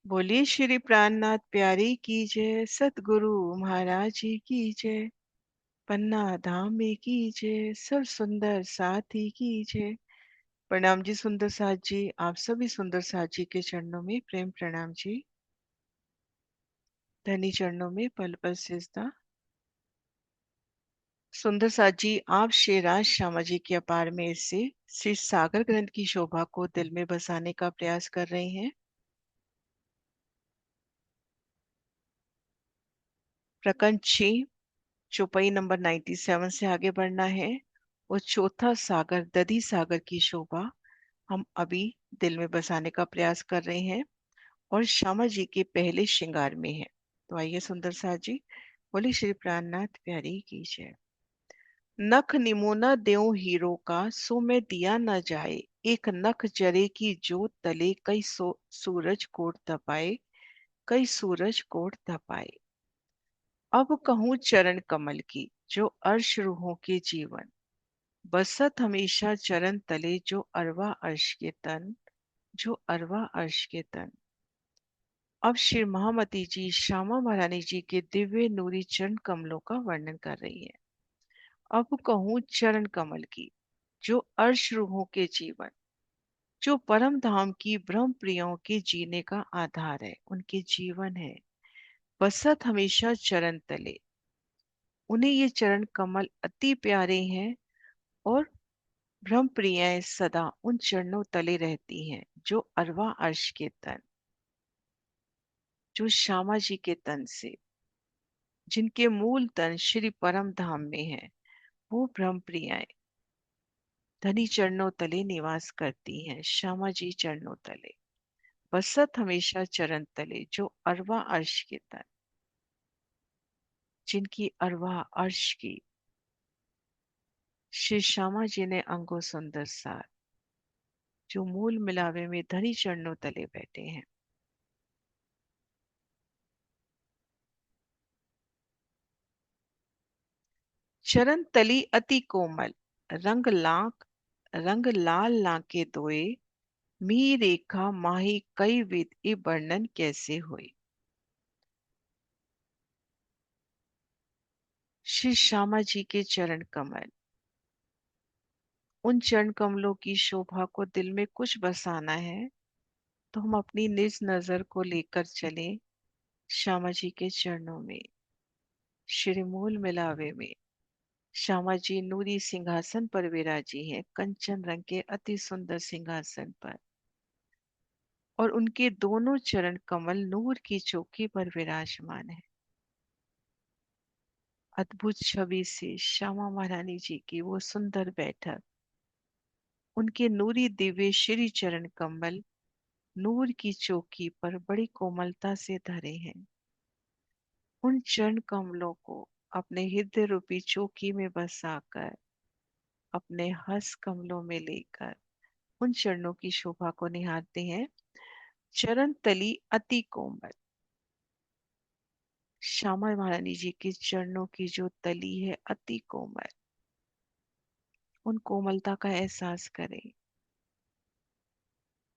बोलिए श्री प्राणनाथ प्यारी की जय। सतगुरु महाराज जी की जय। पन्ना धाम में की जय। सब सुंदर साथी की जय। प्रणाम जी सुंदर साथ जी। आप सभी सुंदर साथ जी के चरणों में प्रेम प्रणाम जी। धनी चरणों में पल पल सिजदा। सुंदर साथ जी, आप श्री राज श्यामा जी की अपार में से श्री सागर ग्रंथ की शोभा को दिल में बसाने का प्रयास कर रहे हैं। प्रकंद 6 चौपाई नंबर 97 से आगे बढ़ना है। और चौथा सागर दधी सागर की शोभा हम अभी दिल में बसाने का प्रयास कर रहे हैं और श्यामा जी के पहले श्रृंगार में है। तो आइए सुंदर साथ जी, बोले श्री प्राणनाथ प्यारी की जय। नख निमोना देऊं हीरो का, सो मैं दिया न जाए। एक नख जरे की जोत तले, कई सूरज कोट तपाए। कई सूरज कोट तपाए। अब कहूँ चरण कमल की, जो अर्श रूहों के जीवन। बसत हमेशा चरण तले, जो अरवा अर्श के तन। जो अरवा अर्श के तन। अब श्री महामती जी श्यामा महारानी जी के दिव्य नूरी चरण कमलों का वर्णन कर रही है। अब कहूँ चरण कमल की, जो अर्श रूहों के जीवन, जो परम धाम की ब्रह्म प्रियों के जीने का आधार है, उनके जीवन है। बसत हमेशा चरण तले, उन्हें ये चरण कमल अति प्यारे हैं। और ब्रह्म प्रियाएं सदा उन चरणों तले रहती हैं, जो अरवा अर्श के तन, जो श्यामा जी के तन से, जिनके मूल तन श्री परम धाम में है, वो ब्रह्म प्रियाएं धनी चरणों तले निवास करती हैं। श्यामा जी चरणों तले बसत हमेशा चरण तले, जो अरवा अर्श के तन, जिनकी अरवा अर्श की श्री श्यामा जी ने अंगो सुंदर सार, जो मूल मिलावे में धनी चरणों तले बैठे हैं। चरण तली अति कोमल, रंग लाल लाके दोए। मी रेखा माही कई विद, ए वर्णन कैसे होए। श्री श्यामा जी के चरण कमल, उन चरण कमलों की शोभा को दिल में कुछ बसाना है, तो हम अपनी निज नजर को लेकर चले श्यामा जी के चरणों में। श्री मूल मिलावे में श्यामा जी नूरी सिंहासन पर विराजी हैं, कंचन रंग के अति सुंदर सिंहासन पर। और उनके दोनों चरण कमल नूर की चौकी पर विराजमान है। अद्भुत छवि से श्यामा महारानी जी की वो सुंदर बैठक, उनके नूरी दिव्य श्री चरण कमल नूर की चौकी पर बड़ी कोमलता से धरे हैं। उन चरण कमलों को अपने हृदय रूपी चौकी में बसाकर, अपने हस्त कमलों में लेकर उन चरणों की शोभा को निहारते हैं। चरण तली अति कोमल, श्यामा महारानी जी के चरणों की जो तली है अति कोमल, उन कोमलता का एहसास करें।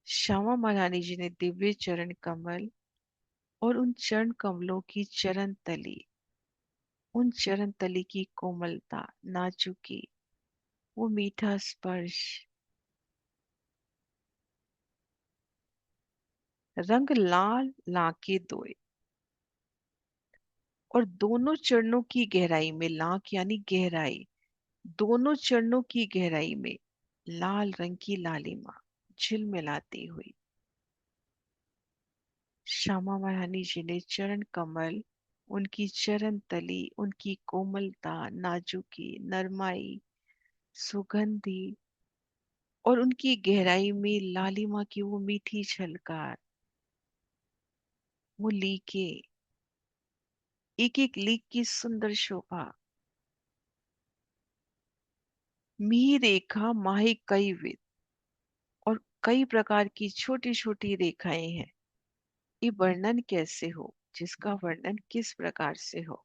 श्यामा महारानी जी ने दिव्य चरण कमल और उन चरण कमलों की चरण तली, उन चरण तली की कोमलता, नाजुकी, वो मीठा स्पर्श, रंग लाल लाके दोए। और दोनों चरणों की गहराई में, लाख यानी गहराई, दोनों चरणों की गहराई में लाल रंग की लालिमा झिलमिलाती हुई श्यामा महारानी जी ने चरण कमल, उनकी चरण तली, उनकी कोमलता, नाजुकी, नरमाई, सुगंधी और उनकी गहराई में लालिमा की वो मीठी झलकार, वो लीके, एक एक लीक की सुंदर शोभा। मिही रेखा माही कई विद, और कई प्रकार की छोटी छोटी रेखाएं हैं। ये वर्णन कैसे हो, जिसका वर्णन किस प्रकार से हो।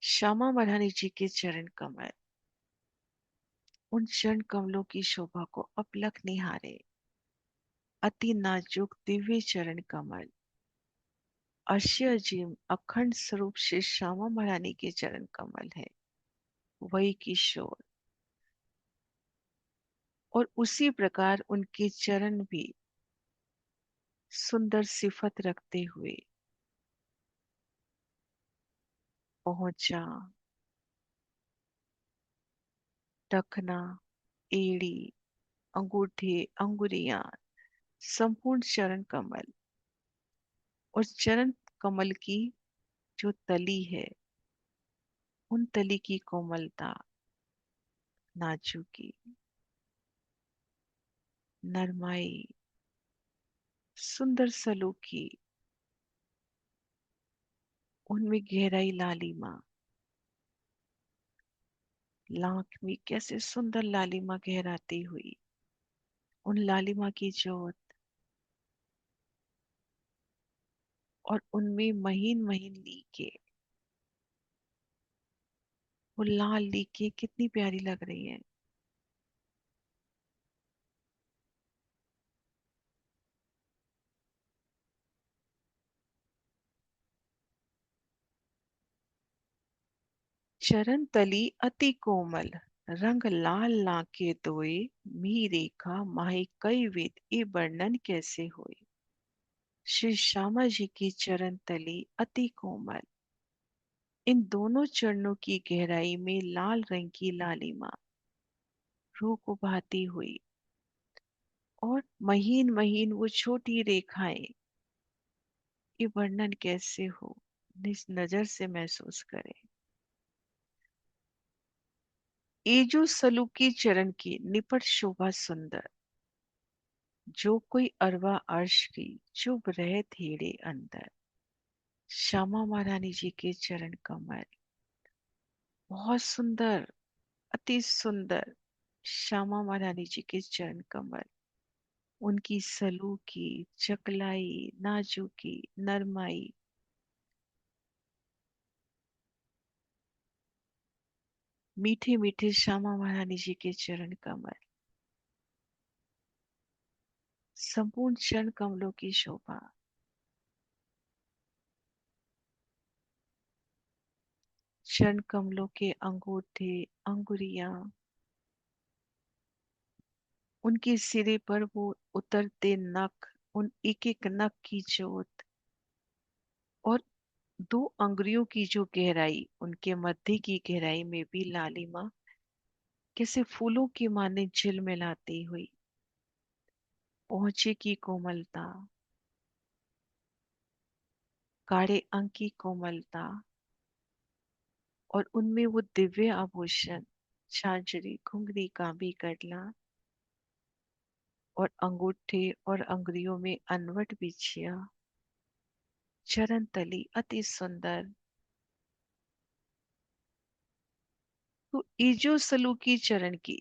श्यामा महारानी जी के चरण कमल, उन चरण कमलों की शोभा को अपलक निहारे। अति नाजुक दिव्य चरण कमल, अर्श्य अजीम अखंड स्वरूप श्री श्यामा महारानी के चरण कमल है। वही किशोर, और उसी प्रकार उनके चरण भी सुंदर सिफत रखते हुए पहुंचा। टखना, एड़ी, अंगूठे, अंगुरियां, संपूर्ण चरण कमल, और चरण कमल की जो तली है, उन तली की कोमलता, नाजुकी, नरमाई, सुंदर सलूकी, उनमें गहराई, लालिमा, लाख में कैसे सुंदर लालिमा गहराती हुई, उन लालिमा की जोत, और उनमें महीन महीन लीके, वो लाल लीके कितनी प्यारी लग रही है। चरण तली अति कोमल, रंग लाल लाके दोए, मी रेखा माही कई विध ये वर्णन कैसे होए। श्री श्यामा जी की चरण तली अति कोमल, इन दोनों चरणों की गहराई में लाल रंग की लालिमा रूह को बहाती हुई, और महीन महीन वो छोटी रेखाएं, ये वर्णन कैसे हो, निज नजर से महसूस करें। एजो सलूकी चरण की निपट शोभा सुंदर, जो कोई अरवा अर्श की चुभ रहे थेड़े अंदर। श्यामा महारानी जी के चरण कमल बहुत सुंदर, अति सुंदर। श्यामा महारानी जी के चरण कमल, उनकी सलूकी, चकलाई, नाजुकी, नरमाई, मीठे मीठे श्यामा महारानी जी के चरण कमल, संपूर्ण चरण कमलों की शोभा, चरण कमलों के अंगूठे, अंगुरियां, उनके सिरे पर वो उतरते नख, उन एक एक नख की जोत, और दो अंगुरियों की जो गहराई, उनके मध्य की गहराई में भी लालिमा कैसे फूलों की माने झिलमिलाती हुई, पहुंचे की कोमलता, काढ़े अंग की कोमलता, और उनमें वो दिव्य आभूषण, झांझरी, घुंघरी, कांबी, कड़ला, और अंगूठे और अंगुरियों में अनवट बिछिया, चरण तली अति सुंदर। तो ईजो सलूकी चरण की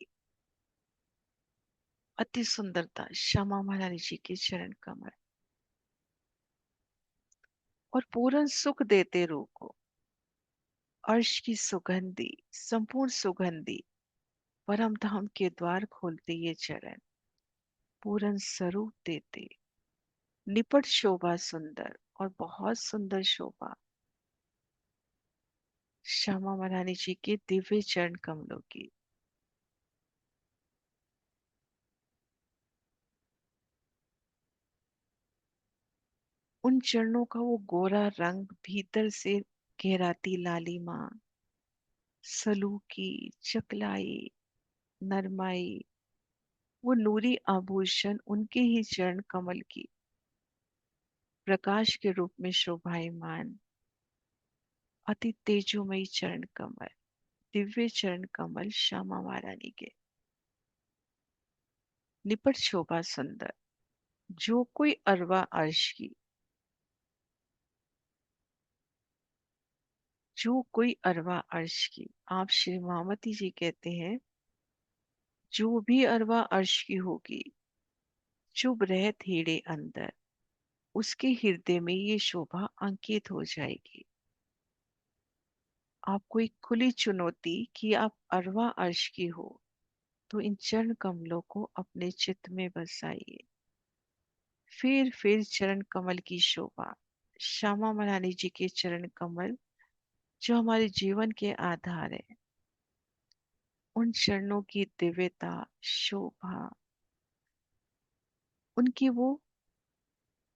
अति सुंदरता, श्यामा महारानी जी के चरण कमल, और पूर्ण सुख देते रूह को, अर्श की सुगंधी, संपूर्ण सुगंधी, परम धाम के द्वार खोलते ये चरण, पूर्ण स्वरूप देते, निपट शोभा सुंदर, और बहुत सुंदर शोभा, श्यामा महारानी जी के दिव्य चरण कमलों की। उन चरणों का वो गोरा रंग, भीतर से गहराती लालिमा, सलूकी, चकलाई, नरमाई, वो नूरी आभूषण, उनके ही चरण कमल की प्रकाश के रूप में शोभायमान, अति तेजोमयी चरण कमल, दिव्य चरण कमल श्यामा महारानी के, निपट शोभा सुंदर, जो कोई अरवा अर्श की, जो कोई अरवा अर्श की। आप श्री महामती जी कहते हैं, जो भी अरवा अर्श की होगी, चुभ रहत हीरे अंदर, उसके हृदय में ये शोभा अंकित हो जाएगी। आपको एक खुली चुनौती कि आप अरवा अर्श की हो, तो इन चरण कमलों को अपने चित्त में बसाइए। फिर चरण कमल की शोभा। श्यामा मनानी जी के चरण कमल जो हमारे जीवन के आधार है, उन चरणों की दिव्यता, शोभा, उनकी वो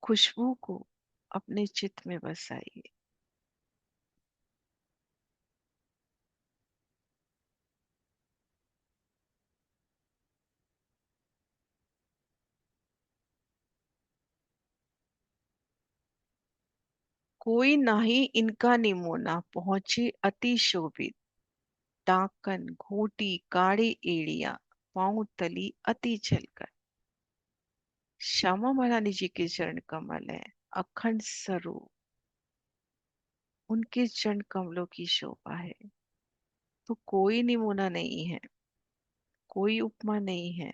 खुशबू को अपने चित्त में बसाइए। कोई नाही इनका निमोना, पहुंचे अति शोभित। टाकन घोटी काढ़े एड़िया, पाँव तली अति छलकर। श्यामा महारानी जी के चरण कमल है, अखंड स्वरूप, उनके चरण कमलों की शोभा है। तो कोई निमोना नहीं है, कोई उपमा नहीं है।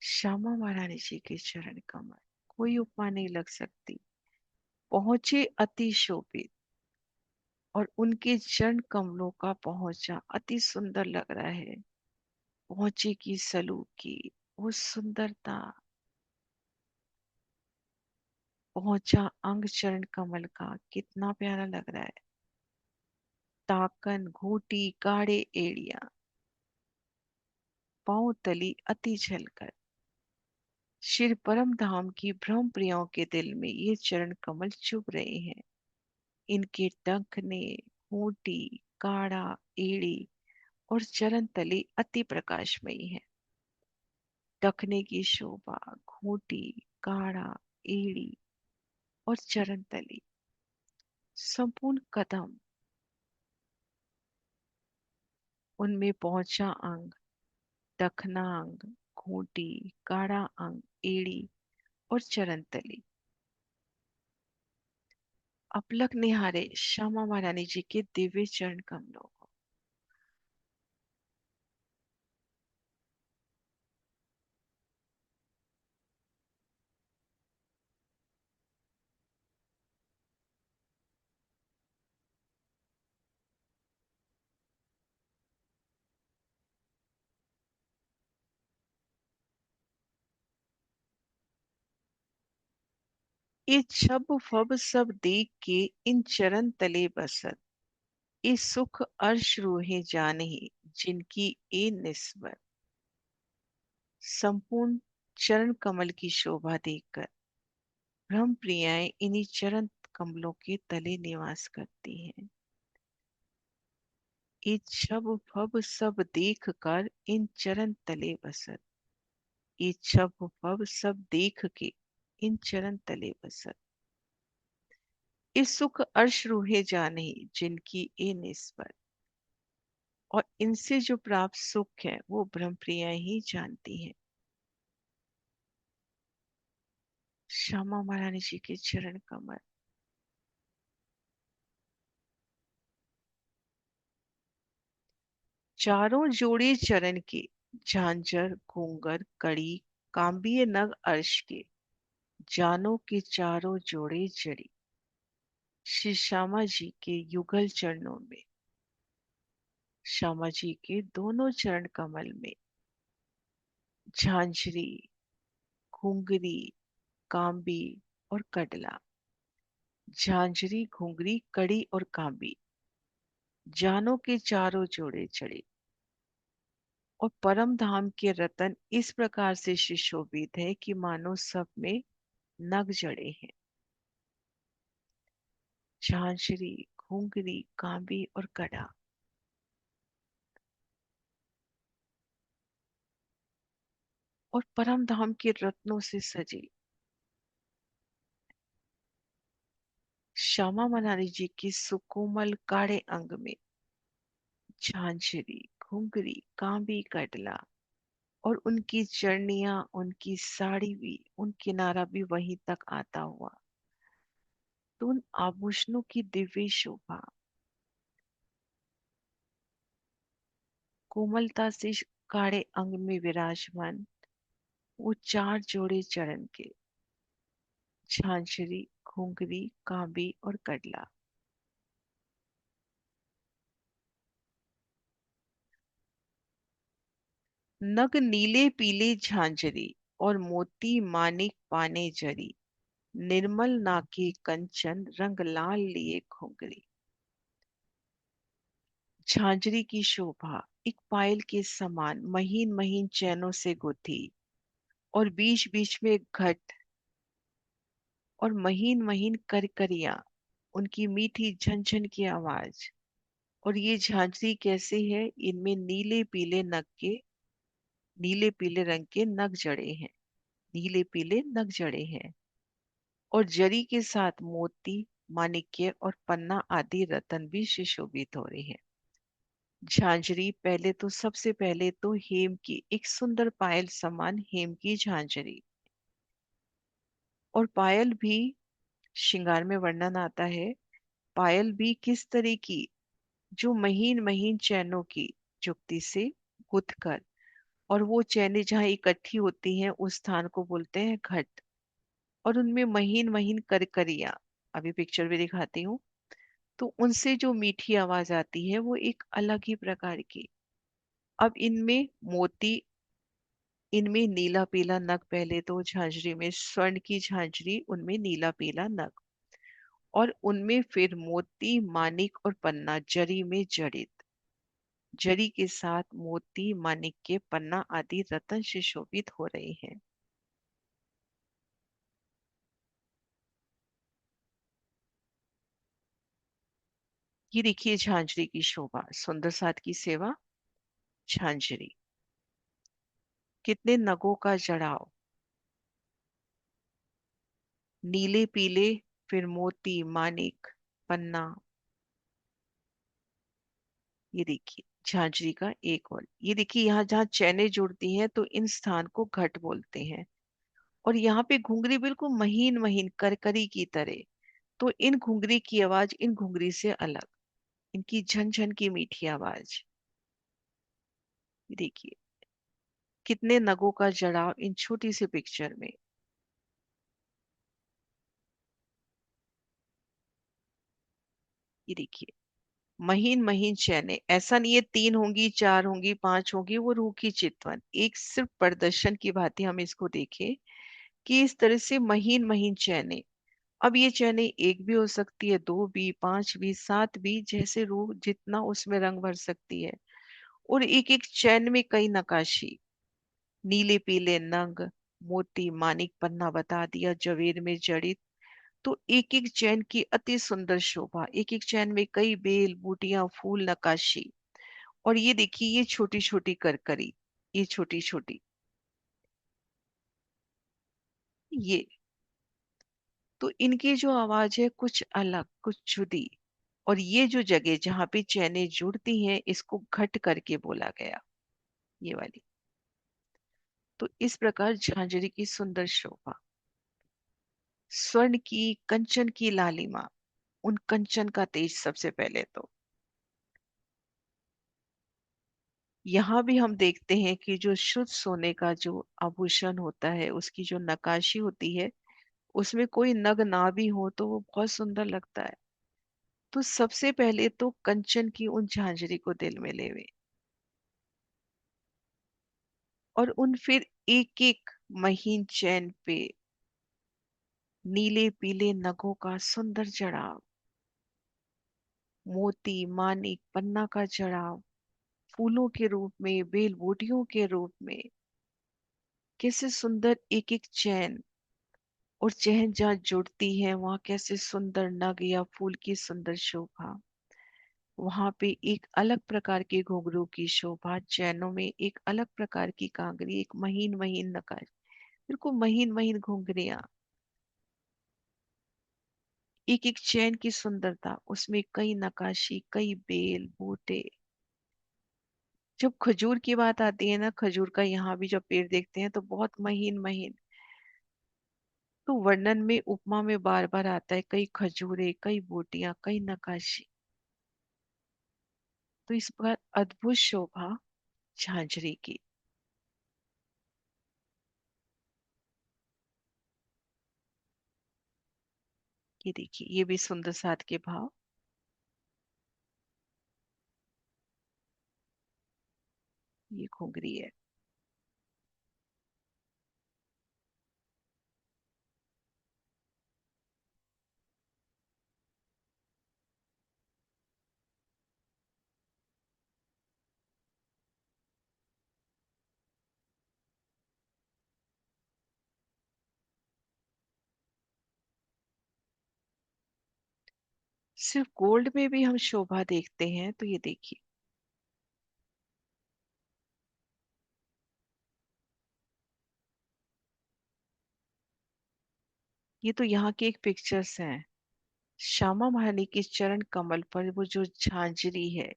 श्यामा महारानी जी के चरण कमल, कोई उपमा नहीं लग सकती। पहुंचे अति शोभित, और उनके चरण कमलों का पहुंचा अति सुंदर लग रहा है। पहुंचे की सलूक की वो सुंदरता, पहुंचा अंग चरण कमल का कितना प्यारा लग रहा है। ताकन घूटी काढ़े एड़िया, पांव तली अति झलकर। श्री परम धाम की ब्रह्म प्रियाओं के दिल में ये चरण कमल चुभ रहे हैं। इनके टखने, घूटी, काढ़ा, एड़ी और चरण तली अति प्रकाशमयी है। टखने की शोभा, घूटी, काढ़ा, एड़ी और चरण तली, संपूर्ण कदम, उनमें पहुंचा अंग, टखना अंग, घूंटी, काढ़ा अंग, एड़ी और चरण तली, अपलक निहारे श्यामा महारानी जी के दिव्य चरण कमलों को। ये छब फब सब देख के इन चरण तले बसत, ये सुख अर्श रूहे जानही, जिनकी ए निस्बत। संपूर्ण चरण कमल की शोभा देखकर ब्रह्म प्रियाएं इन्हीं चरण कमलों के तले निवास करती हैं। ये छब फब सब देख कर इन चरण तले बसत, ये छब फब सब देख के इन चरण तले बसत। इस सुख अर्श रूहे जाने, जिनकी ए निस्बत। और इनसे जो प्राप्त सुख है वो ब्रह्म प्रिया ही जानती है। श्यामा महारानी जी के चरण कमल, चारों जोड़े चरण के, झांझर घूंगर कड़ी कांबिय नग अर्श के, जानों के चारों जोड़े जड़ी। श्री श्यामा जी के युगल चरणों में, श्यामा जी के दोनों चरण कमल में झांझरी, घुंगरी, कांबी और कडला। झांझरी, घुंगरी, कड़ी और कांबी, जानों के चारों जोड़े चढ़े। और परम धाम के रतन इस प्रकार से सुशोभित है कि मानो सब में नग जड़े हैं। झांझरी, घुंगरी, कांबी और कड़ा, और परम धाम के रत्नों से सजे श्यामा मनारी जी की सुकोमल काड़े अंग में झांझरी, घुंगरी, कांबी, कटला और उनकी चरनिया, उनकी साड़ी भी, उन किनारा भी वहीं तक आता हुआ। तो उन आभूषणों की दिव्य शोभा, कोमलता से काड़े अंग में विराजमान वो चार जोड़े चरण के, झांझरी, घुंगरी, कांबी और कडला। नग नीले पीले झांझरी, और मोती मानिक पाने जरी, निर्मल नाकी कंचन रंग लाल लिए घुंघरी। झांझरी की शोभा एक पायल के समान महीन महीन चैनों से गुथी, और बीच बीच में घट और महीन महीन करकरियां, उनकी मीठी झनझन की आवाज। और ये झांझरी कैसे है, इनमें नीले पीले रंग के नग जड़े हैं, नीले पीले नग जड़े हैं। और जरी के साथ मोती, माणिक्य और पन्ना आदि रत्न भी सुशोभित हो रहे हैं। झांझरी पहले तो सबसे पहले तो हेम की एक सुंदर पायल समान हेम की झांझरी। और पायल भी श्रृंगार में वर्णन आता है। पायल भी किस तरह की, जो महीन महीन चैनों की जुक्ति से गुथ कर, और वो चैनें जहाँ इकट्ठी होती हैं उस स्थान को बोलते हैं घट। और उनमें महीन महीन करकरियां, अभी पिक्चर भी दिखाती हूँ, तो उनसे जो मीठी आवाज आती है वो एक अलग ही प्रकार की। अब इनमें नीला पीला नग, पहले तो झांझरी में स्वर्ण की झांझरी, उनमें नीला पीला नग, और उनमें फिर मोती मानिक और पन्ना जरी में जड़ित, जरी के साथ मोती मानिक के पन्ना आदि रत्न सुशोभित हो रहे हैं। ये देखिए झांझरी की शोभा, सुंदर साथ की सेवा। झांझरी कितने नगों का जड़ाव, नीले पीले, फिर मोती मानिक पन्ना। ये देखिए झांझरी का एक और, ये देखिए यहाँ जहाँ चैनें जुड़ती हैं तो इन स्थान को घट बोलते हैं। और यहाँ पे घुंघरी बिल्कुल महीन महीन करकरी की तरह, तो इन घुंघरी की आवाज इन घुंघरी से अलग, इनकी झनझन की मीठी आवाज। ये देखिए कितने नगों का जड़ाव इन छोटी सी पिक्चर में। ये देखिए महीन महीन चैने, ऐसा नहीं है तीन होंगी चार होंगी पांच होंगी, वो रूह की चितवन, एक सिर्फ प्रदर्शन की भांति हम इसको देखें कि इस तरह से महीन महीन चैने। अब ये चैने एक भी हो सकती है, दो भी, पांच भी, सात भी, जैसे रूह जितना उसमें रंग भर सकती है। और एक एक चैन में कई नकाशी, नीले पीले नंग, मोती मानिक पन्ना बता दिया, जवेर में जड़ित। तो एक एक चैन की अति सुंदर शोभा, एक एक चैन में कई बेल बूटियां फूल नकाशी। और ये देखिए ये छोटी छोटी करकरी, ये छोटी छोटी, ये, तो इनकी जो आवाज है कुछ अलग कुछ जुदी। और ये जो जगह जहां पे चैनें जुड़ती हैं इसको घट करके बोला गया, ये वाली। तो इस प्रकार झांझरी की सुंदर शोभा, स्वर्ण की कंचन की लालिमा, उन कंचन का तेज सबसे पहले तो। यहाँ भी हम देखते हैं कि जो शुद्ध सोने का जो आभूषण होता है उसकी जो नक्काशी होती है, उसमें कोई नग ना भी हो तो वो बहुत सुंदर लगता है। तो सबसे पहले तो कंचन की उन झांझरी को दिल में लेवे, और उन फिर एक एक महीन चैन पे नीले पीले नगों का सुंदर जड़ाव, मोती मानिक पन्ना का जड़ाव, फूलों के रूप में बेल बूटियों के रूप में, कैसे सुंदर एक एक चैन। और चैन जहाँ जुड़ती है वहां कैसे सुंदर नग या फूल की सुंदर शोभा। वहां पे एक अलग प्रकार के घुंघरू की शोभा, चैनों में एक अलग प्रकार की कांगरी, एक महीन महीन नकाश, बिल्कुल महीन महीन घुंघरियां, एक एक चैन की सुंदरता, उसमें कई नकाशी कई बेल बूटे। जब खजूर की बात आती है ना, खजूर का यहाँ भी जब पेड़ देखते हैं तो बहुत महीन महीन, तो वर्णन में उपमा में बार बार आता है कई खजूरें कई बूटियां कई नकाशी। तो इस बार अद्भुत शोभा झांझरी की। ये देखिए ये भी सुंदर साथ के भाव। ये घुंघरी है। सिर्फ गोल्ड में भी हम शोभा देखते हैं, तो ये देखिए। ये तो यहाँ के एक पिक्चर्स हैं। श्यामा महारानी के चरण कमल पर वो जो झांझरी है,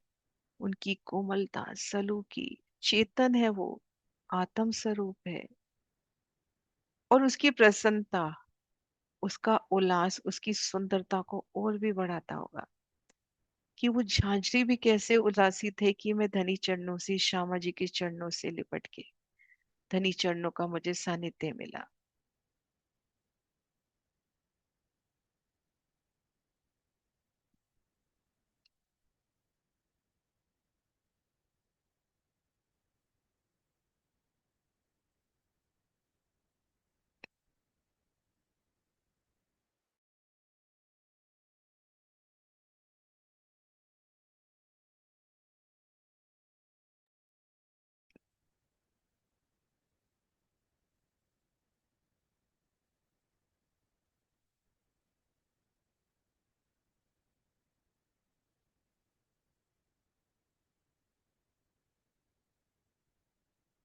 उनकी कोमलता, सलूकी, चेतन है वो, आत्म स्वरूप है। और उसकी प्रसन्नता, उसका उल्लास उसकी सुंदरता को और भी बढ़ाता होगा। कि वो झांझरी भी कैसे उदासी थे कि मैं धनी चरणों से, श्यामा जी के चरणों से लिपट के, धनी चरणों का मुझे सानिध्य मिला।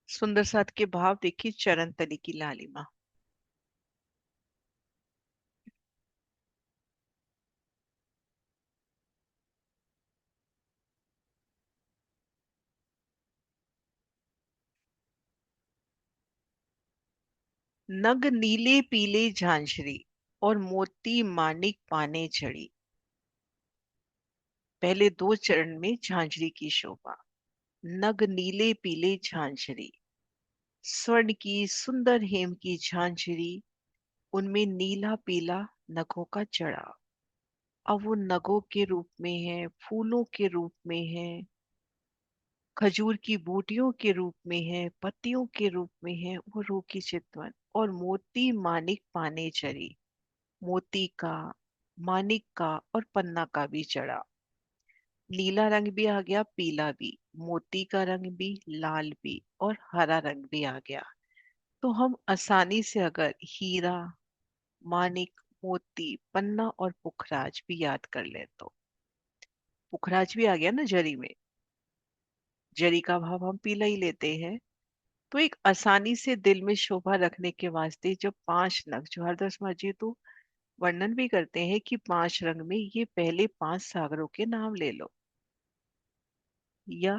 सुंदर साथ के भाव देखिए, चरण तली की लालिमा। नग नीले पीले झांझरी और मोती मानिक पाने चढ़ी। पहले दो चरण में झांझरी की शोभा। नग नीले पीले झांझरी, स्वर्ण की सुंदर हेम की झांझरी, उनमें नीला पीला नगों का जड़ा। अब वो नगों के रूप में है, फूलों के रूप में है, खजूर की बूटियों के रूप में है, पत्तियों के रूप में है, वो रूप की चितवन। और मोती मानिक पाने चढ़ी, मोती का, मानिक का और पन्ना का भी चढ़ा। नीला रंग भी आ गया, पीला भी, मोती का रंग भी, लाल भी और हरा रंग भी आ गया। तो हम आसानी से अगर हीरा, मानिक, मोती, पन्ना और पुखराज भी याद कर ले तो, पुखराज भी आ गया ना जरी में, जरी का भाव हम पीला ही लेते हैं। तो एक आसानी से दिल में शोभा रखने के वास्ते जो पांच नग, जो हरदास जी तो वर्णन भी करते हैं कि पांच रंग में ये पहले पांच सागरों के नाम ले लो, या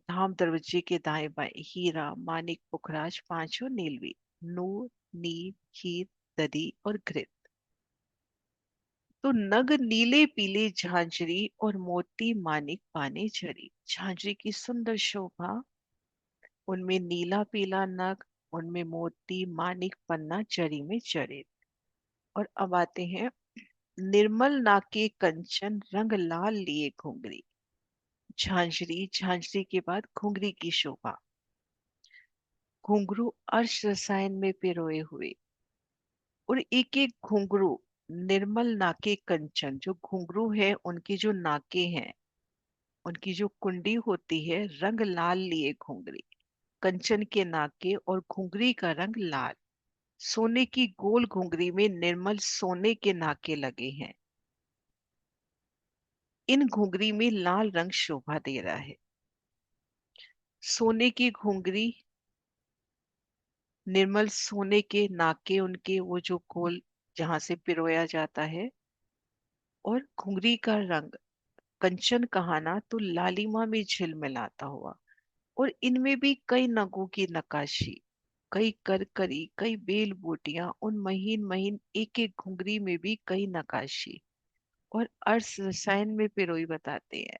धाम दरवाजे के दाएं बाएं, हीरा, मानिक, पुखराज, पांचों नीलवी, नूर, नील, हीर, ददी और घृत। तो नग नीले पीले झांझरी और मोती मानिक पाने झरी। झांझरी की सुंदर शोभा, उनमें नीला पीला नग, उनमें मोती मानिक पन्ना जरी में जड़े। और अब आते हैं, निर्मल नाके कंचन रंग लाल लिए घुंघरी। झांझरी, झांझरी के बाद घुंघरी की शोभा। घुंघरू अर्श रसायन में पिरोए हुए, और एक एक घुंघरू निर्मल नाके कंचन, जो घुंघरू है उनकी जो नाके हैं, उनकी जो कुंडी होती है, रंग लाल लिए घुंघरी। कंचन के नाके और घुंघरी का रंग लाल। सोने की गोल घुंघरी में निर्मल सोने के नाके लगे हैं। इन घुंघरी में लाल रंग शोभा दे रहा है। सोने की घुंघरी, निर्मल सोने के नाके, उनके वो जो गोल जहां से पिरोया जाता है, और घुंघरी का रंग कंचन कहाना तो लालिमा में झिलमिलाता हुआ। और इनमें भी कई नगों की नकाशी, कई करकरी, कई बेल बूटियां, उन महीन महीन एक एक घुंघरी में भी कई नकाशी, और अर्श रसायन में पिरोई बताते हैं।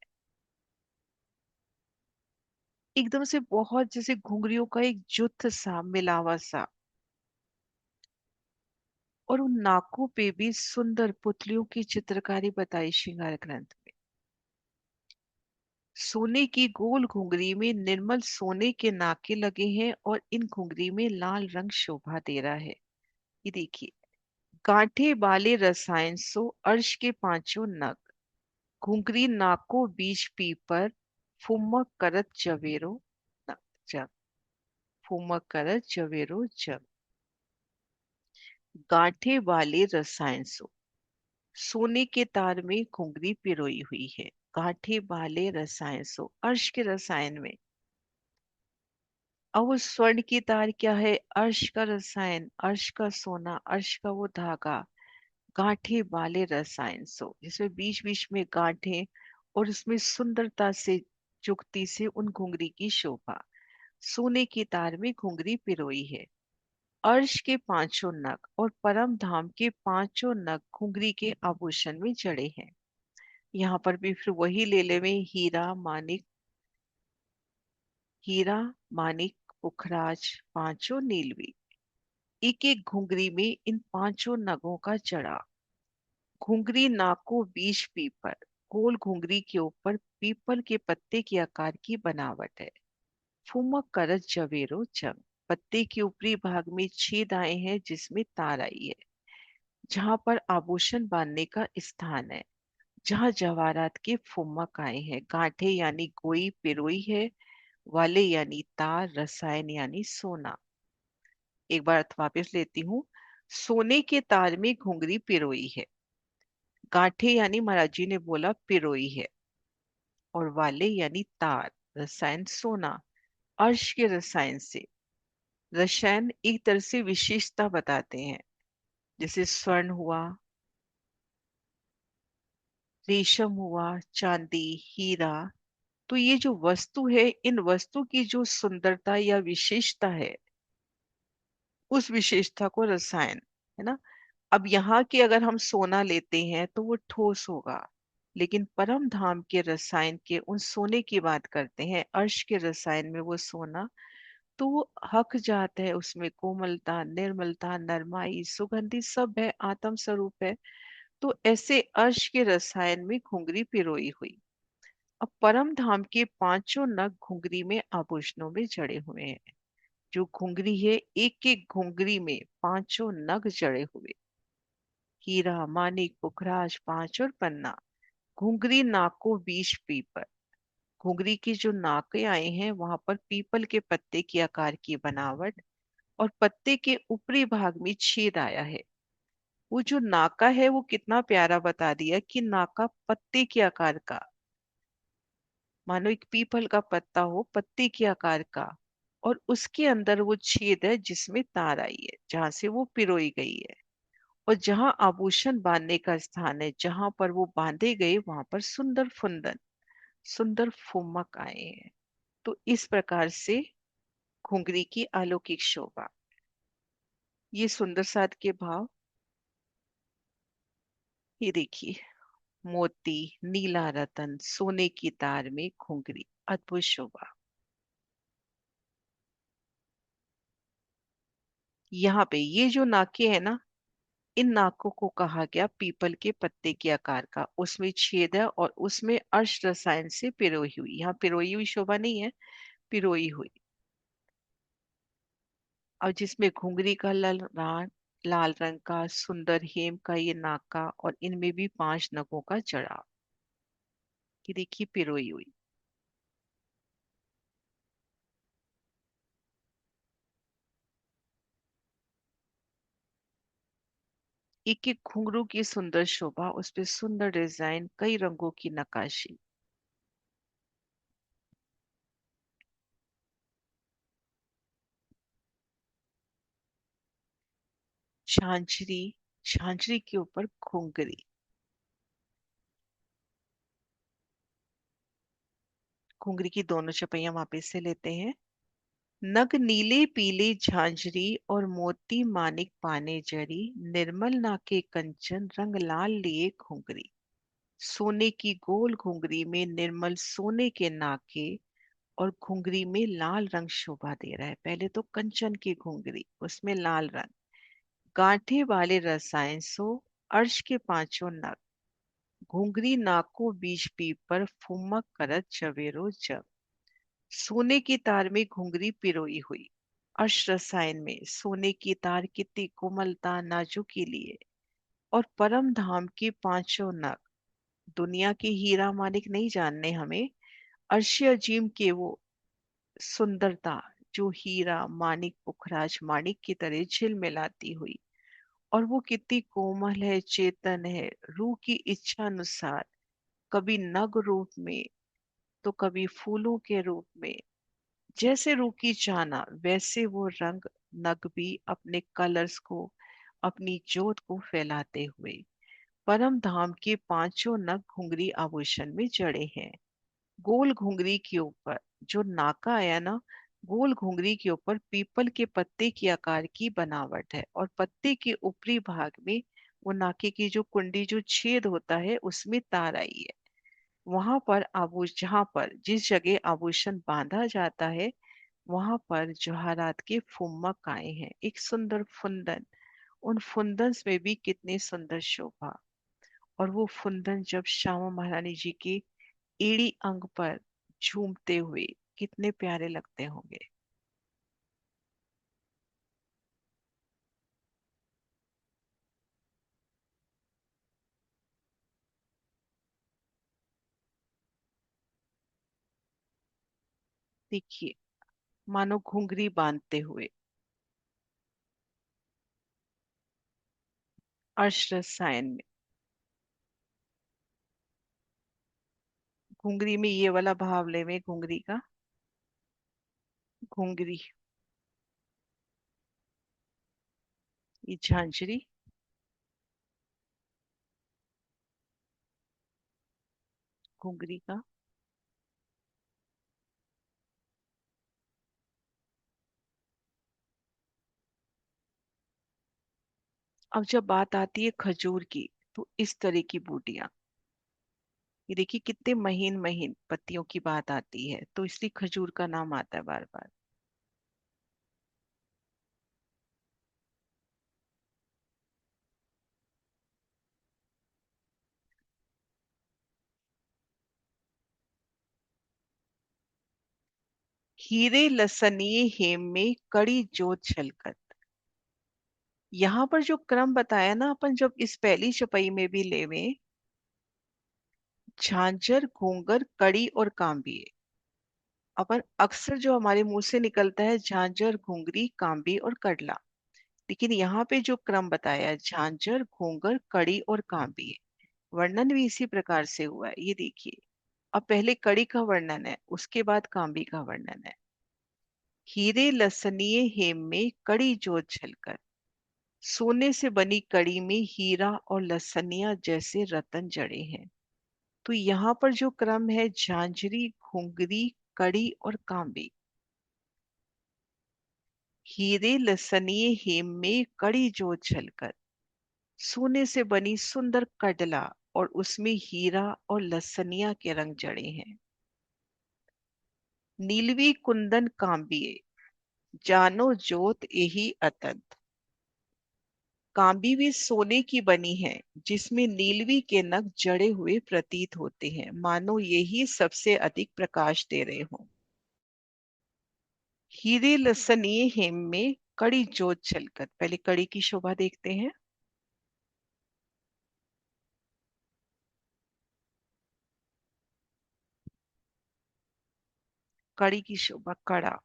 एकदम से बहुत जैसे घुंघरियों का एक जुत्थ सा, मिलावा सा। और उन नाकों पे भी सुंदर पुतलियों की चित्रकारी बताई श्रृंगार ग्रंथ में। सोने की गोल घुंघरी में निर्मल सोने के नाके लगे हैं, और इन घुंघरी में लाल रंग शोभा दे रहा है। ये देखिए, गांठे बाले रसायन सो अर्श के पांचों नग, घुंघरी नाको बीच पीपर, फुम्मक करत जवेरो जग, फुम्मक करत जवेरो जग। गांठे वाले रसायन सो, सोने के तार में घुंघरी पिरोई हुई है, गांठे बाले रसायन सो। अर्श के रसायन में, अब वो स्वर्ण की तार क्या है? अर्श का रसायन, अर्श का सोना, अर्श का वो धागा, गांठे बाले रसायन सो, जिसमें बीच बीच में गांठे और उसमें सुंदरता से, जुगती से उन घुंघरी की शोभा। सोने की तार में घुंघरी पिरोई है। अर्श के पांचों नग और परम धाम के पांचों नग घुंघरी के आभूषण में जड़े हैं। यहाँ पर भी फिर वही ले ले में हीरा मानिक, हीरा मानिक पुखराज पांचों नीलवी, एक एक घुंघरी में इन पांचों नगों का जड़ा। घुंघरी नाको बीच पीपल, गोल घुंघरी के ऊपर पीपल के पत्ते के आकार की बनावट है। फुमक करज जवेरो जंग, पत्ते के ऊपरी भाग में छेद आए हैं जिसमें तार आई है, जहां पर आभूषण बांधने का स्थान है, जहां जवाहरात के फुमक आए हैं। गांठे यानी गोई पिरोई है, वाले यानी तार, रसायन यानी सोना। एक बार वापस लेती हूँ। सोने के तार में घुंघरी पिरोई है, गांठे यानी महाराज जी ने बोला पिरोई है, और वाले यानी तार, रसायन सोना। अर्श के रसायन से, रसायन एक तरह से विशेषता बताते हैं, जैसे स्वर्ण हुआ, रेशम हुआ, चांदी, हीरा। तो ये जो वस्तु है, इन वस्तु की जो सुंदरता या विशेषता है, उस विशेषता को रसायन, है ना। अब यहाँ के अगर हम सोना लेते हैं तो वो ठोस होगा, लेकिन परम धाम के रसायन के उन सोने की बात करते हैं, अर्श के रसायन में वो सोना, तो वो हक जात है, उसमें कोमलता, निर्मलता, नरमाई, सुगंधि सब है, आत्म स्वरूप है। तो ऐसे अर्श के रसायन में घुंघरी पिरोई हुई। अब परम धाम के पांचों नग घुंघरी में आभूषणों में जड़े हुए हैं। जो घुंघरी है, एक एक घुंघरी में पांचों नग जड़े हुए, हीरा मानिक पुखराज पांच और पन्ना। घुंघरी नाको बीच पीपल, घुंघरी की जो नाकें आए हैं वहां पर पीपल के पत्ते की आकार की बनावट, और पत्ते के ऊपरी भाग में छेद आया है। वो जो नाका है वो कितना प्यारा बता दिया कि नाका पत्ते के आकार का, मानो एक पीपल का पत्ता हो पत्ते के आकार का, और उसके अंदर वो छेद है जिसमें तार आई है, जहां से वो पिरोई गई है। और जहां आभूषण बांधने का स्थान है, जहां पर वो बांधे गए, वहां पर सुंदर फुंदन, सुंदर फुमक आए हैं। तो इस प्रकार से घुंघरी की अलौकिक शोभा। ये सुंदर साध के भाव, ये देखिए, मोती, नीला रतन, सोने की तार में घुंघरी, अद्भुत शोभा। यहाँ पे ये जो नाके है ना, इन नाकों को कहा गया पीपल के पत्ते के आकार का, उसमें छेद है और उसमें अर्श रसायन से पिरोई हुई, यहाँ पिरोई हुई शोभा नहीं है, पिरोई हुई। और जिसमें घुंघरी का लाल रंग का सुंदर हेम का ये नाका, और इनमें भी पांच नगों का जड़ा, कि देखिए पिरोई हुई। एक एक घुंघरू की सुंदर शोभा, उस पे सुंदर डिजाइन, कई रंगों की नक्काशी। झांझरी, झांझरी के ऊपर घुंघरी। घुंघरी की दोनों चपैया वापिस से लेते हैं। नग नीले पीले झांझरी और मोती मानिक पाने जरी, निर्मल नाके कंचन रंग लाल लिए घुंघरी। सोने की गोल घुंघरी में निर्मल सोने के नाके, और घुंघरी में लाल रंग शोभा दे रहा है। पहले तो कंचन की घुंघरी, उसमें लाल रंग, गांठे वाले रसायन सो। अर्श के पांचों नग, घुंघरी नाको बीच पीपर, फुमक करत चवेरो जग। सोने की तार में घुंघरी पिरोई हुई, अर्श रसायन में सोने की तार कितनी कोमलता, नाजुकी लिए। और परम धाम के पांचों नग, दुनिया के हीरा मानिक नहीं जानने हमें, अर्श अजीम के वो सुंदरता, जो हीरा मानिक पुखराज मानिक की तरह झिलमिलाती हुई, और वो कितनी कोमल है, चेतन है, रूह की इच्छा अनुसार, कभी नग रूप में तो कभी फूलों के रूप में। जैसे रूह की चाहना वैसे वो रंग नग भी अपने कलर्स को, अपनी जोत को फैलाते हुए परम धाम के पांचों नग घुंघरी आभूषण में जड़े हैं। गोल घुंघरी के ऊपर जो नाका आया ना, गोल घुंघरी के ऊपर पीपल के पत्ते की आकार की बनावट है, और पत्ते के ऊपरी भाग में वो नाके की जो कुंडी, जो छेद होता है, उसमें तार आई है। वहां पर आभूष जहां पर जिस जगह आभूषण बांधा जाता है, वहां पर जवाहरात के फुम्मक आए हैं, एक सुंदर फुंदन। उन फुंदन में भी कितने सुंदर शोभा। और वो फुंदन जब श्यामा महारानी जी के एड़ी अंग पर झूमते हुए कितने प्यारे लगते होंगे। देखिए, मानो घुंघरी बांधते हुए। अर्श रसायन में घुंघरी में ये वाला भाव ले में घुंघरी का, घुंघरी, ये झांझरी, घुंघरी का। अब जब बात आती है खजूर की, तो इस तरह की बूटियां, ये देखिए कितने महीन महीन पत्तियों की बात आती है, तो इसलिए खजूर का नाम आता है बार बार। हीरे लसनिए हेम में कड़ी जोत छलकत। यहाँ पर जो क्रम बताया ना अपन, जब इस पहली चौपाई में भी लेवे, झांझर, घूंगर, कड़ी और कांबी। अपन अक्सर जो हमारे मुंह से निकलता है झांझर, घुंगरी, कांबी और कड़ला, लेकिन यहाँ पे जो क्रम बताया है, झांझर, घूंगर, कड़ी और कांबी, वर्णन भी इसी प्रकार से हुआ है, ये देखिए। अब पहले कड़ी का वर्णन है, उसके बाद कांबी का वर्णन है। हीरे लसनिए हेम में कड़ी जोत झलकर। सोने से बनी कड़ी में हीरा और लसनिया जैसे रतन जड़े हैं। तो यहाँ पर जो क्रम है, झांझरी, घुंगरी, कड़ी और कांबी। हीरे लसनिए हेम में कड़ी जोत झलकर। सोने से बनी सुंदर कडला, और उसमें हीरा और लसनिया के रंग जड़े हैं। नीलवी कुंदन कांबिए, जानो जोत यही अतंत। कांबी भी सोने की बनी है, जिसमें नीलवी के नग जड़े हुए प्रतीत होते हैं, मानो यही सबसे अधिक प्रकाश दे रहे हों। हीरे लसनिए हेम में कड़ी जोत छलकत। पहले कड़ी की शोभा देखते हैं। कड़ी की शोभा, कड़ा।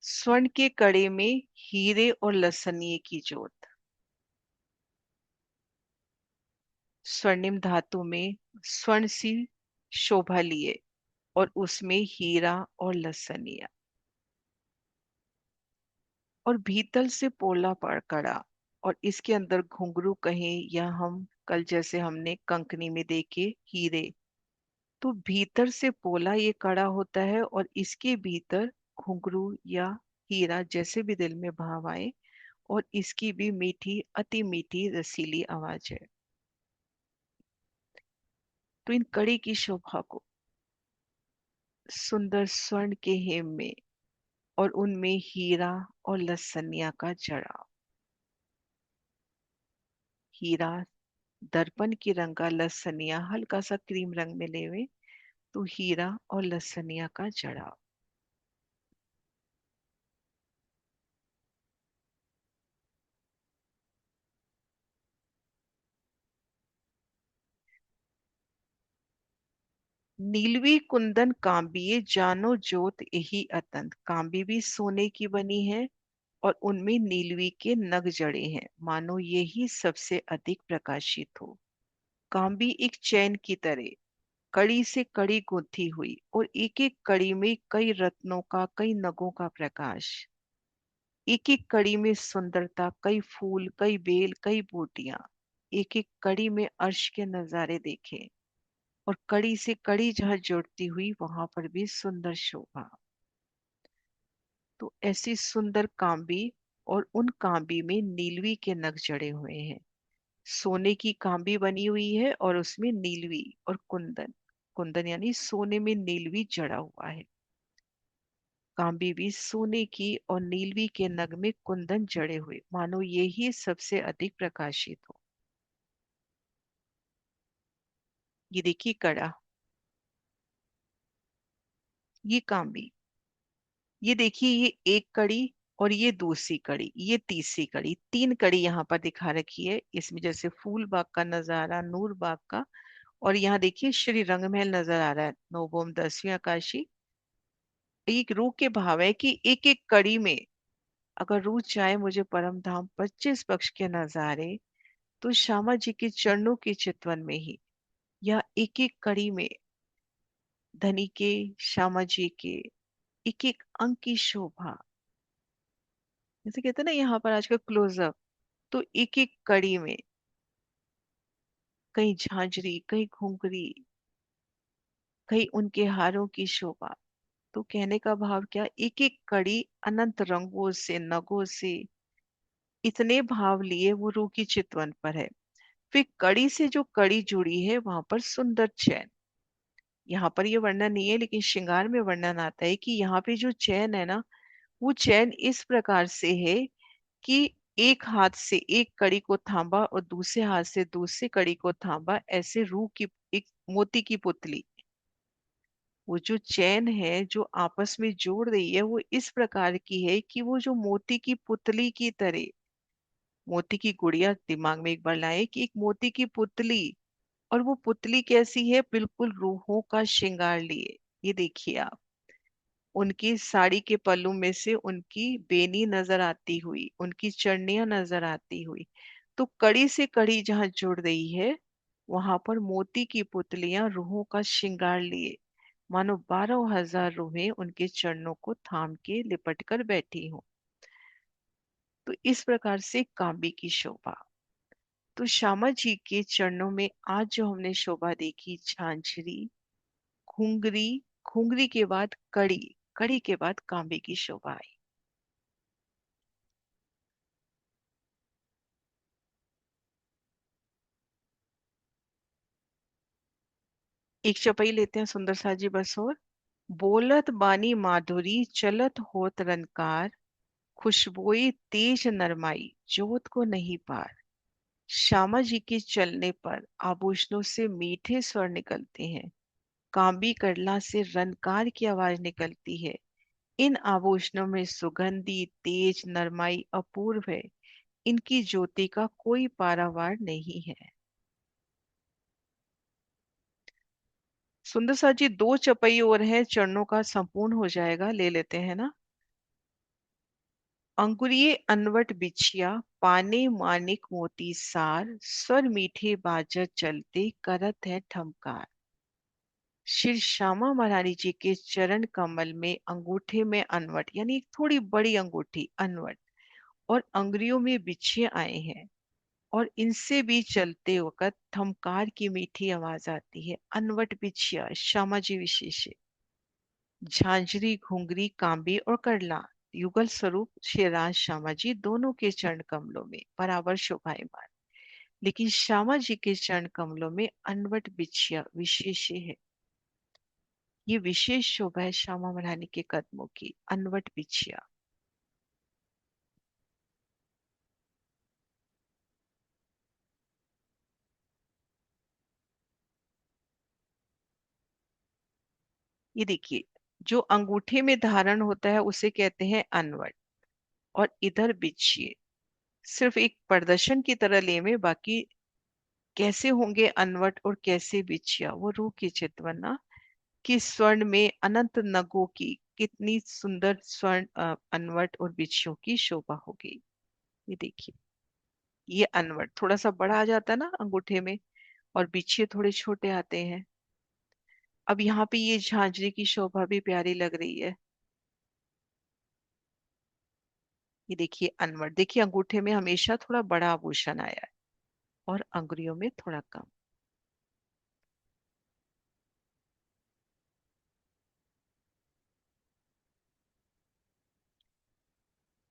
स्वर्ण के कड़े में हीरे और लसनिए की जोत। स्वर्णिम धातु में स्वर्ण सी शोभा लिए, और उसमें हीरा और लसनिया, और भीतर से पोला पर कड़ा, और इसके अंदर घुंघरू कहें, या हम कल जैसे हमने कंकनी में देखे हीरे, तो भीतर से पोला ये कड़ा होता है, और इसके भीतर घुंघरू या हीरा, जैसे भी दिल में भाव आए। और इसकी भी मीठी, अति मीठी रसीली आवाज है। तो इन कड़ी की शोभा को सुंदर स्वर्ण के हेम में, और उनमें हीरा और लसनिया का जड़ाव। हीरा दर्पण की रंगा, लसनिया हल्का सा क्रीम रंग में लेवे, तो हीरा और लसनिया का जड़ाव। नीलवी कुंदन कांबिये जानो जोत यही अतंत। कांबी भी सोने की बनी है और उनमें नीलवी के नग जड़े हैं, मानो यही सबसे अधिक प्रकाशित हो। कांबी एक चैन की तरह कड़ी से कड़ी गुंथी हुई, और एक एक कड़ी में कई रत्नों का, कई नगों का प्रकाश। एक एक कड़ी में सुंदरता, कई फूल, कई बेल, कई बूटियां। एक एक कड़ी में अर्श के नजारे देखे, और कड़ी से कड़ी जहां जुड़ती हुई वहां पर भी सुंदर शोभा। तो ऐसी सुंदर कांबी, और उन कांबी में नीलवी के नग जड़े हुए हैं। सोने की कांबी बनी हुई है और उसमें नीलवी और कुंदन, कुंदन यानी सोने में नीलवी जड़ा हुआ है। कांबी भी सोने की और नीलवी के नग में कुंदन जड़े हुए, मानो ये ही सबसे अधिक प्रकाशित हो। ये देखिए कड़ा, ये कांबी, ये देखिए ये एक कड़ी, और ये दूसरी कड़ी, ये तीसरी कड़ी, तीन कड़ी यहाँ पर दिखा रखी है। इसमें जैसे फूल बाग का नजारा, नूर बाग का, और यहाँ देखिए श्री रंगमहल नजर आ रहा है, नवोम 10वीं आकाशी। एक रूह के भाव है कि एक एक कड़ी में अगर रूह चाहे मुझे परम धाम 25 पक्ष के नजारे, तो श्यामा जी के चरणों के चितवन में ही, या एक एक कड़ी में धनी के, श्यामा जी के एक एक अंग की शोभा। जैसे कहते हैं ना यहाँ पर आजकल क्लोजअप, तो एक एक कड़ी में कहीं झांझरी, कहीं घुंघरी, कहीं उनके हारों की शोभा। तो कहने का भाव क्या, एक एक कड़ी अनंत रंगों से, नगों से, इतने भाव लिए वो रूह की चितवन पर है। फिर कड़ी से जो कड़ी जुड़ी है वहां पर सुंदर चैन। यहाँ पर ये वर्णन नहीं है, लेकिन श्रृंगार में वर्णन आता है कि यहाँ पे जो चैन है ना, वो चैन इस प्रकार से है कि एक हाथ से एक कड़ी को थामा और दूसरे हाथ से दूसरी कड़ी को थामा, ऐसे रूह की एक मोती की पुतली। वो जो चैन है जो आपस में जोड़ रही है, वो इस प्रकार की है कि वो जो मोती की पुतली की तरह, मोती की गुड़िया दिमाग में एक बार लाए कि एक मोती की पुतली, और वो पुतली कैसी है, बिल्कुल रूहों का श्रृंगार लिए। ये देखिए आप, उनकी साड़ी के पल्लू में से उनकी बेनी नजर आती हुई, उनकी चरणियां नजर आती हुई। तो कड़ी से कड़ी जहां जुड़ रही है, वहां पर मोती की पुतलियां रूहों का श्रृंगार लिए, मानो 12,000 रूहें उनके चरणों को थाम के लिपट कर बैठी हों। तो इस प्रकार से कांबी की शोभा। तो श्यामा जी के चरणों में आज जो हमने शोभा देखी, झांझरी, घुंगरी, घुंगरी के बाद कड़ी, कड़ी के बाद कांबे की शोभा आई। एक चौपाई लेते हैं सुंदर सा जी बस और। बोलत बानी माधुरी चलत होत रनकार, खुशबोई तेज नरमाई जोत को नहीं पार। श्यामा जी के चलने पर आभूषणों से मीठे स्वर निकलते हैं, कांबी करला से रनकार की आवाज निकलती है। इन आभूषणों में सुगंधी तेज नरमाई अपूर्व है, इनकी ज्योति का कोई पारावार नहीं है। सुंदर सा जी दो चौपाई और है, चरणों का संपूर्ण हो जाएगा, ले लेते हैं ना। अंगुरिये अनवट बिछिया, पाने मानिक मोती सार, स्वर मीठे बाजत चलते करत है ठमकार। श्री श्यामा महारानी जी के चरण कमल में अंगूठे में अनवट यानी एक थोड़ी बड़ी अंगूठी अनवट, और अंगुरियों में बिछिए आए हैं, और इनसे भी चलते वक्त थमकार की मीठी आवाज आती है। अनवट बिछिया श्यामा जी विशेष, झांझरी, घुंघरी, कांबी और करला, युगल स्वरूप श्री राज श्यामा जी दोनों के चरण कमलों में बराबर शोभायमान। लेकिन श्यामा जी के चरण कमलों में अनवट बिछिया विशेष है। ये विशेष शोभा है श्यामा महारानी के कदमों की, अनवट बिछिया। ये देखिए, जो अंगूठे में धारण होता है उसे कहते हैं अनवट, और इधर बिछिए सिर्फ एक प्रदर्शन की तरह ले में, बाकी कैसे होंगे अनवट और कैसे बिछिया, वो रूह की चितवन ना। कि स्वर्ण में अनंत नगों की कितनी सुंदर स्वर्ण अनवट और बिछियों की शोभा होगी। ये देखिए, ये अनवट थोड़ा सा बड़ा आ जाता है ना अंगूठे में, और बिछिए थोड़े छोटे आते हैं। अब यहाँ पे ये झांझरी की शोभा भी प्यारी लग रही है। ये देखिए अनवट, देखिए अंगूठे में हमेशा थोड़ा बड़ा आभूषण आया है और अंगुरियों में थोड़ा कम।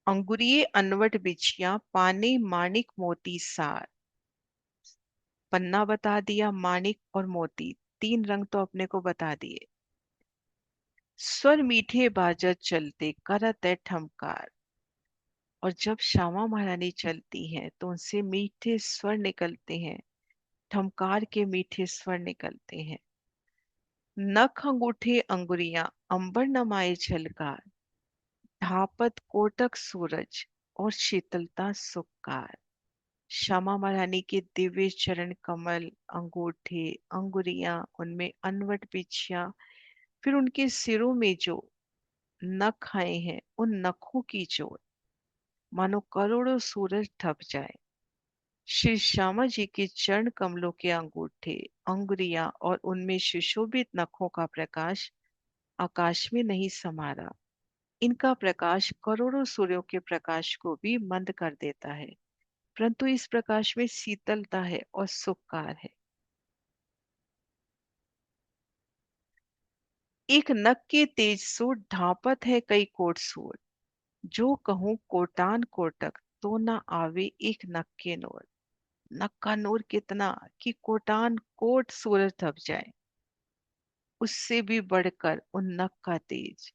अंगुरिये अनवट बिछिया पाने माणिक मोती सार। पन्ना बता दिया, माणिक और मोती, तीन रंग तो अपने को बता दिए। स्वर मीठे बाजत चलते करत है ठमकार। और जब श्यामा महारानी चलती हैं तो उनसे मीठे स्वर निकलते हैं, ठमकार के मीठे स्वर निकलते हैं। नख अंगूठे अंगुरियां अंबर नमाए झलकार। ढापत कोटक सूरज और शीतलता सुक्कार। श्यामा महारानी के दिव्य चरण कमल, अंगूठे, अंगुरियां, उनमें अनवट बिछिया, फिर उनके सिरों में जो नख आए हैं उन नखों की जोर, मानो करोड़ों सूरज ढप जाए। श्री श्यामा जी के चरण कमलों के अंगूठे, अंगुरियां और उनमें सुशोभित नखों का प्रकाश आकाश में नहीं समा रहा। इनका प्रकाश करोड़ों सूर्यों के प्रकाश को भी मंद कर देता है, परंतु इस प्रकाश में शीतलता है और सुखकार है। एक नख के तेज सो ढापत है कई कोट सूर। जो कहूं कोटान कोटक तो ना आवे एक नख के नूर। नख का नूर कितना कि कोटान कोट सूरज ढप जाए, उससे भी बढ़कर उन नख का तेज,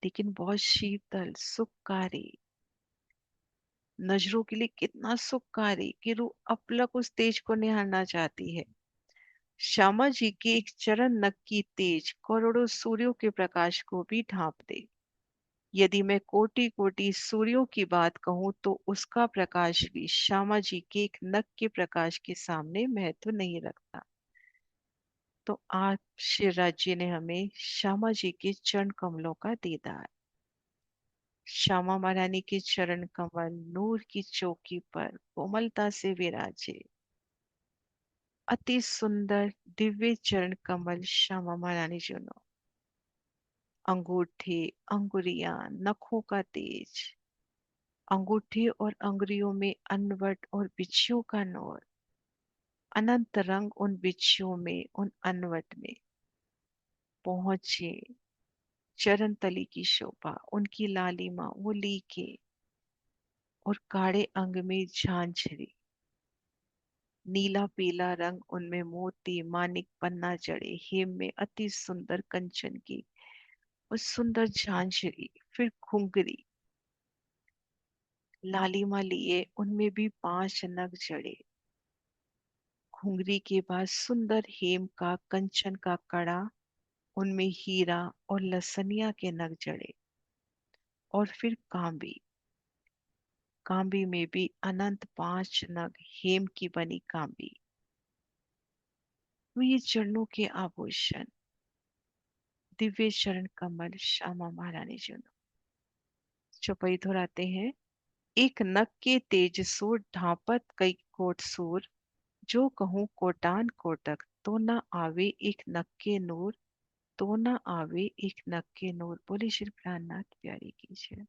लेकिन बहुत शीतल सुखकारी, नजरों के लिए कितना सुखकारी कि रूह अपलक उस तेज को निहारना चाहती है। श्यामा जी के एक चरण नख की तेज करोड़ों सूर्यों के प्रकाश को भी ढांप दे। यदि मैं कोटि कोटि सूर्यों की बात कहूं तो उसका प्रकाश भी श्यामा जी के एक नख के प्रकाश के सामने महत्व नहीं रखता। तो आज श्री राज्य ने हमें श्यामा जी के चरण कमलों का दीदार। श्यामा महारानी के चरण कमल नूर की चौकी पर कोमलता से विराजे। अति सुंदर दिव्य चरण कमल श्यामा महारानी जी नो। अंगूठे, अंगुरियां, नखों का तेज, अंगूठे और अंगुरियों में अनवट और बिच्छियों का नौर, अनंत रंग उन बिच्छियों में, उन अनवट में पहुंचे। चरण तली की शोभा, उनकी लालिमा, वो लीके और काड़े अंग में झांझरी, नीला पीला रंग उनमें मोती मानिक पन्ना जड़े, हेम में अति सुंदर कंचन की और सुंदर झांझरी, फिर घुंघरी, लालिमा लिए उनमें भी 5 नग जड़े। घुंघरी के बाद सुंदर हेम का कंचन का कड़ा, उनमें हीरा और लसनिया के नग जड़े। और फिर कांबी, कांबी में भी अनंत 5 नग हेम की बनी कांबी। तो ये चरणों के आभूषण, दिव्य चरण कमल श्यामा महारानी जी। चौपाई दोहराते हैं। एक नग के तेज सो ढांपत कई कोट सूर। जो कहूं कोटान कोटक तो न आवे एक नग के नूर। तो न आवे एक नग के नूर। बोले श्री प्राणनाथ प्यारी की जय।